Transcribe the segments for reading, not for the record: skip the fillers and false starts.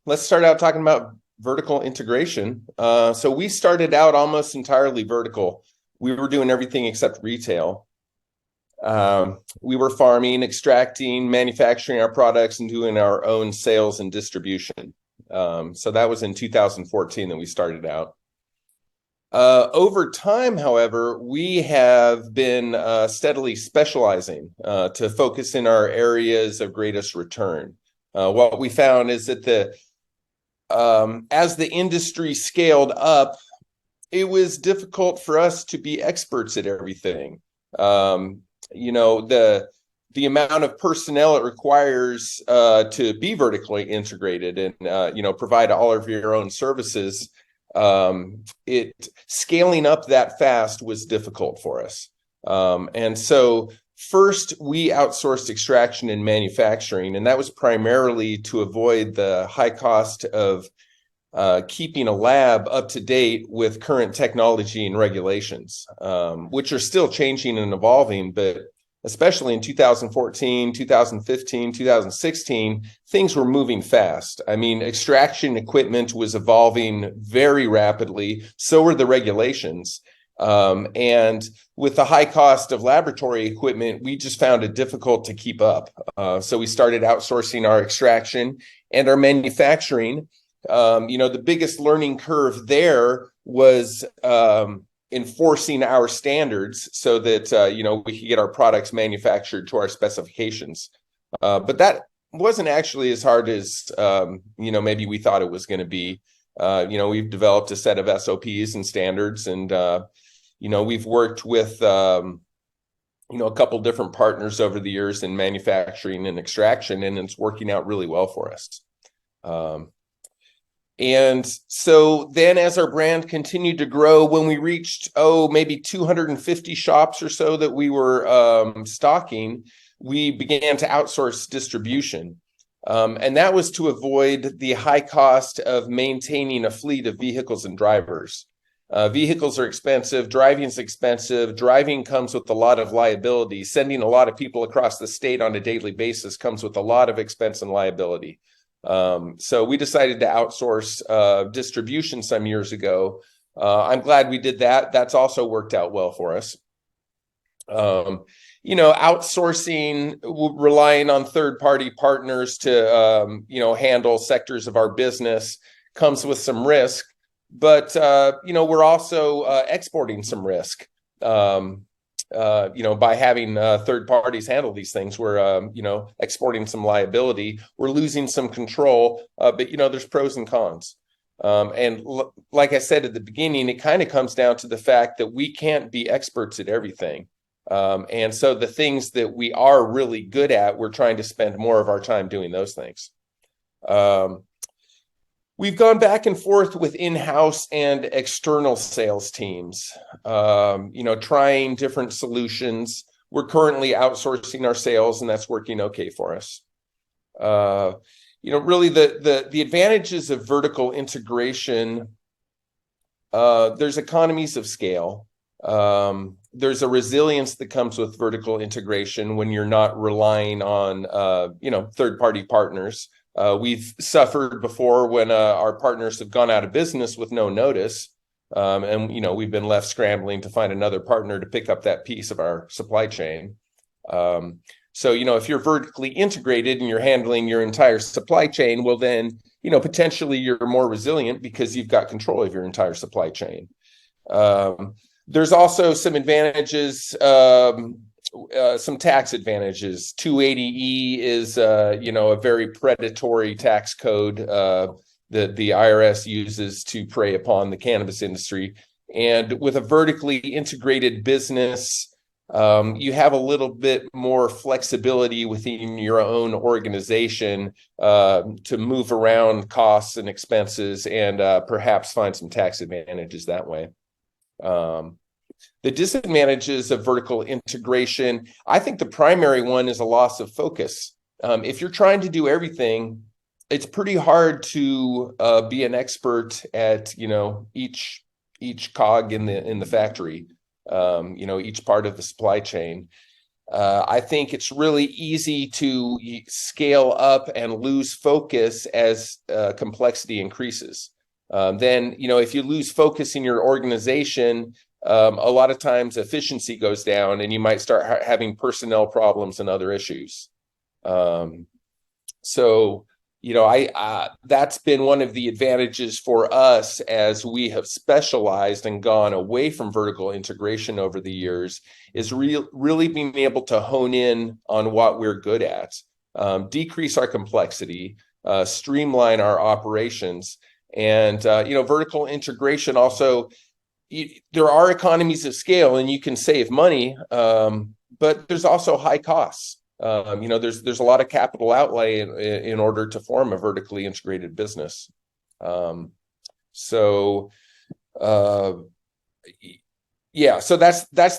let's start out talking about vertical integration. So we started out almost entirely vertical. We were doing everything except retail. We were farming, extracting, manufacturing our products, and doing our own sales and distribution. So that was in 2014 that we started out. Over time, however, we have been steadily specializing to focus in our areas of greatest return. What we found is that as the industry scaled up, it was difficult for us to be experts at everything. The amount of personnel it requires to be vertically integrated and provide all of your own services, scaling up that fast was difficult for us. And so first we outsourced extraction and manufacturing, and that was primarily to avoid the high cost of keeping a lab up to date with current technology and regulations, which are still changing and evolving, but especially in 2014, 2015, 2016, things were moving fast. I mean, extraction equipment was evolving very rapidly, so were the regulations. And with the high cost of laboratory equipment, we just found it difficult to keep up. So we started outsourcing our extraction and our manufacturing. The biggest learning curve there was enforcing our standards so that we could get our products manufactured to our specifications. But that wasn't actually as hard as maybe we thought it was going to be. We've developed a set of SOPs and standards, and we've worked with a couple different partners over the years in manufacturing and extraction, and it's working out really well for us. And so then as our brand continued to grow, when we reached, maybe 250 shops or so that we were stocking, we began to outsource distribution. And that was to avoid the high cost of maintaining a fleet of vehicles and drivers. Vehicles are expensive, driving is expensive, driving comes with a lot of liability. Sending a lot of people across the state on a daily basis comes with a lot of expense and liability. So we decided to outsource distribution some years ago. I'm glad we did that. That's also worked out well for us. Outsourcing, relying on third-party partners to, handle sectors of our business comes with some risk, but, we're also exporting some risk. By having third parties handle these things, we're, exporting some liability. We're losing some control, but, there's pros and cons. Like I said at the beginning, it kind of comes down to the fact that we can't be experts at everything. And so the things that we are really good at, we're trying to spend more of our time doing those things. We've gone back and forth with in-house and external sales teams, trying different solutions. We're currently outsourcing our sales, and that's working okay for us. Really the advantages of vertical integration, there's economies of scale. There's a resilience that comes with vertical integration when you're not relying on, third-party partners. We've suffered before when our partners have gone out of business with no notice. And we've been left scrambling to find another partner to pick up that piece of our supply chain. So, if you're vertically integrated and you're handling your entire supply chain, well, then, potentially you're more resilient because you've got control of your entire supply chain. There's also some advantages, some tax advantages. 280E is, a very predatory tax code that the IRS uses to prey upon the cannabis industry. And with a vertically integrated business, you have a little bit more flexibility within your own organization to move around costs and expenses and perhaps find some tax advantages that way. The disadvantages of vertical integration, I think the primary one is a loss of focus. If you're trying to do everything, it's pretty hard to be an expert at each cog in the factory, each part of the supply chain. I think it's really easy to scale up and lose focus as complexity increases. Then, if you lose focus in your organization, a lot of times efficiency goes down and you might start having personnel problems and other issues. So, that's been one of the advantages for us as we have specialized and gone away from vertical integration over the years, is really being able to hone in on what we're good at, decrease our complexity, streamline our operations. And, vertical integration also, there are economies of scale and you can save money, but there's also high costs. There's a lot of capital outlay in order to form a vertically integrated business. So that's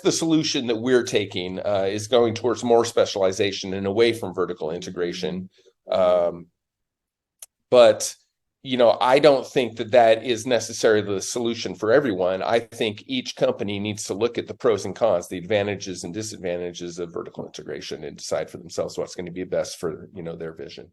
the solution that we're taking, is going towards more specialization and away from vertical integration. But I don't think that is necessarily the solution for everyone. I think each company needs to look at the pros and cons, the advantages and disadvantages of vertical integration, and decide for themselves what's going to be best for, their vision.